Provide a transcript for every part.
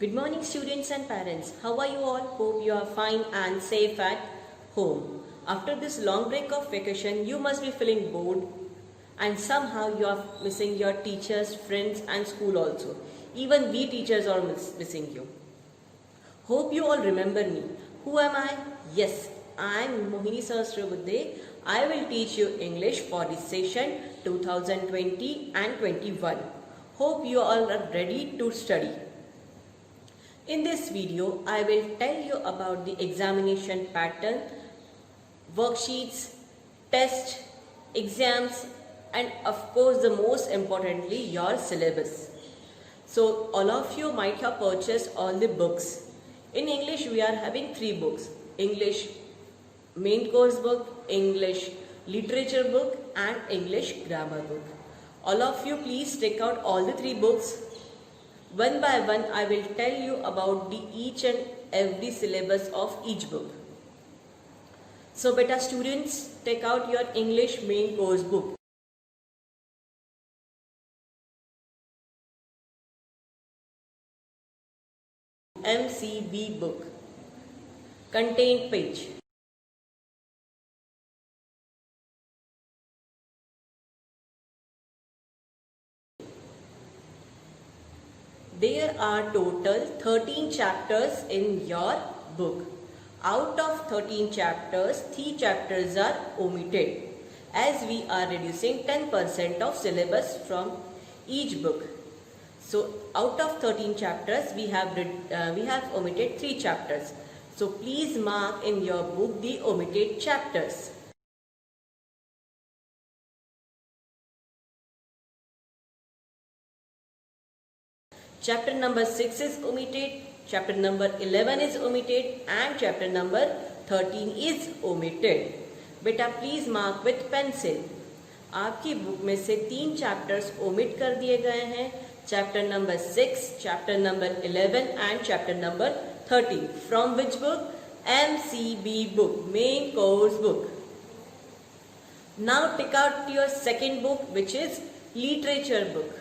Good morning students and parents. How are you all? Hope you are fine and safe at home. After this long break of vacation, you must be feeling bored and somehow you are missing your teachers, friends and school also. Even we teachers are missing you. Hope you all remember me. Who am I? Yes, I am Mohini Sahasrabudhe. I will teach you English for this session 2020 and 21. Hope you all are ready to study. In this video, I will tell you about the examination pattern, worksheets, tests, exams and of course the most importantly your syllabus. So all of you might have purchased all the books. In English we are having 3 books, English main course book, English literature book and English grammar book. All of you please take out all the 3 books. One by one I will tell you about each and every syllabus of each book. So beta students, take out your English main course book. MCB book. Content page. There are total 13 chapters in your book. Out of 13 chapters, 3 chapters are omitted as we are reducing 10% of syllabus from each book. So out of 13 chapters, we have omitted 3 chapters. So please mark in your book the omitted chapters. Chapter number 6 is omitted, chapter number 11 is omitted and chapter number 13 is omitted. बेटा please mark with pencil. आपकी book में से 3 chapters omit कर दिए गए हैं, chapter number 6, chapter number 11 and chapter number 13. From which book? MCB book, main course book. Now take out your second book which is literature book.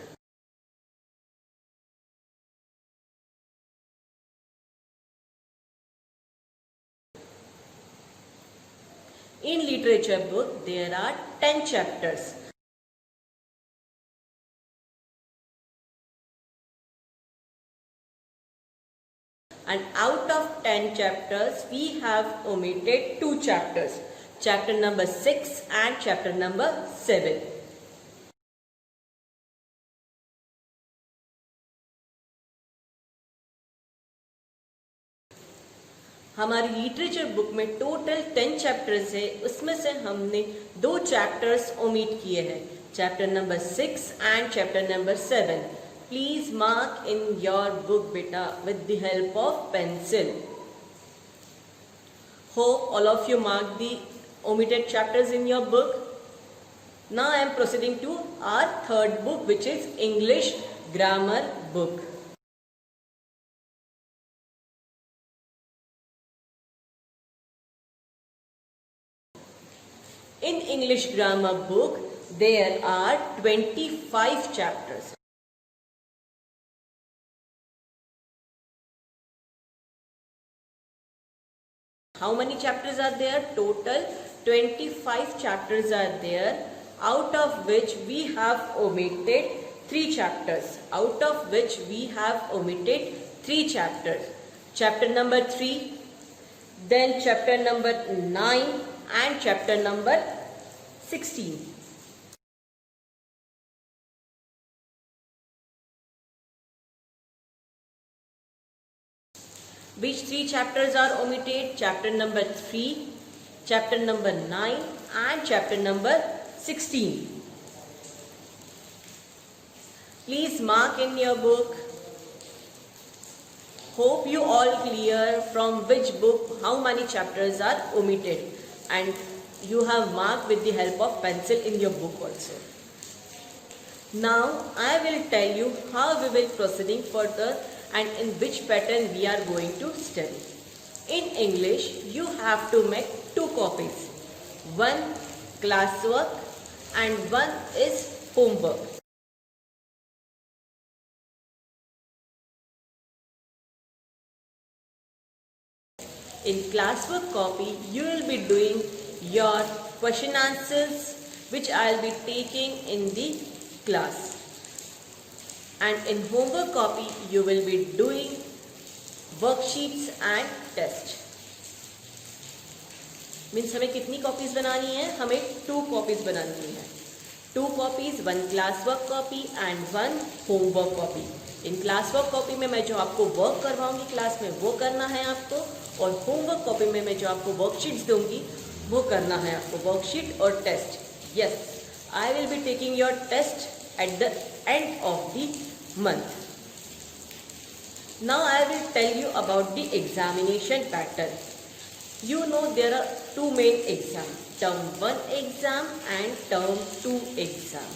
In literature book, there are 10 chapters. And out of 10 chapters, we have omitted 2 chapters. Chapter number 6 and chapter number 7. हमारी literature book में total 10 chapters है, उसमें से हमने 2 chapters omit किए हैं, chapter number 6 and chapter number 7. Please mark in your book बेटा with the help of pencil. Hope all of you mark the omitted chapters in your book. Now I am proceeding to our third book which is English grammar book. In English grammar book, there are 25 chapters. How many chapters are there? Total 25 chapters are there, out of which we have omitted 3 chapters. Out of which we have omitted 3 chapters. Chapter number 3, then chapter number 9, and chapter number 16. Which 3 chapters are omitted? Chapter number 3, chapter number 9 and chapter number 16. Please mark in your book. Hope you all clear from which book how many chapters are omitted, and you have marked with the help of pencil in your book also. Now I will tell you how we will proceeding further and in which pattern we are going to study. In English you have to make 2 copies. One classwork and one is homework. In classwork copy, you will be doing your question answers which I will be taking in the class. And in homework copy, you will be doing worksheets and test. Means हमें कितनी copies बनानी है? हमें 2 copies बनानी है. 2 copies, 1 class work copy and 1 homework copy. In class work copy में मैं जो आपको वर्क करवाऊंगी क्लास में वो करना है आपको, और होमवर्क कॉपी में मैं जो आपको वर्कशीट्स दूंगी वो करना है आपको, वर्कशीट और test. Yes, I will be taking your test at the end of the month. Now I will tell you about the examination pattern. You know there are 2 main exams, term 1 exam and term 2 exam.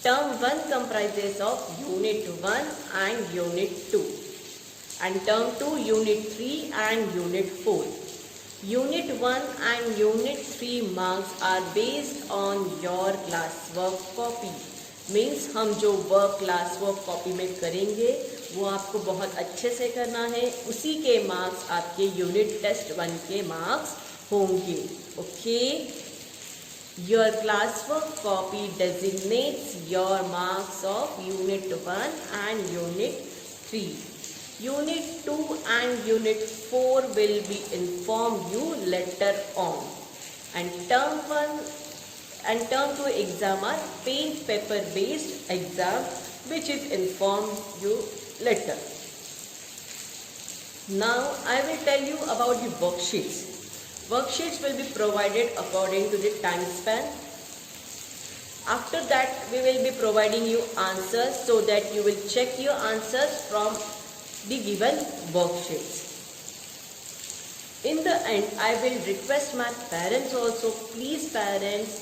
Term 1 comprises of unit 1 and unit 2, and term 2 unit 3 and unit 4. Unit 1 and Unit 3 marks are based on your classwork copy. Means हम जो work classwork copy में करेंगे वो आपको बहुत अच्छे से करना है. उसी के मार्क्स आपके यूनिट टेस्ट 1 के मार्क्स होंगे. Okay, your classwork copy designates your marks of Unit 1 and Unit 3. Unit 2 and Unit 4 will be informed you later on. And term 1 and term 2 exam are paint paper based exam which is informed you later. Now I will tell you about the worksheets. Worksheets will be provided according to the time span. After that we will be providing you answers so that you will check your answers from the given worksheets. In the end, I will request my parents also, please parents,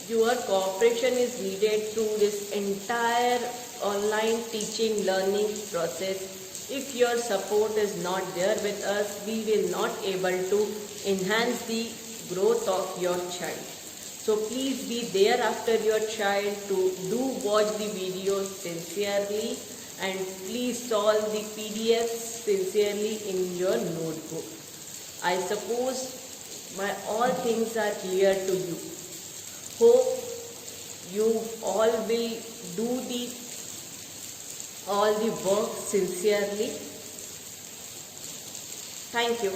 your cooperation is needed through this entire online teaching learning process. If your support is not there with us, we will not able to enhance the growth of your child. So please be there after your child to do watch the videos sincerely, and please solve the PDFs sincerely in your notebook. I suppose my all things are clear to you. Hope you all will do all the work sincerely. Thank you.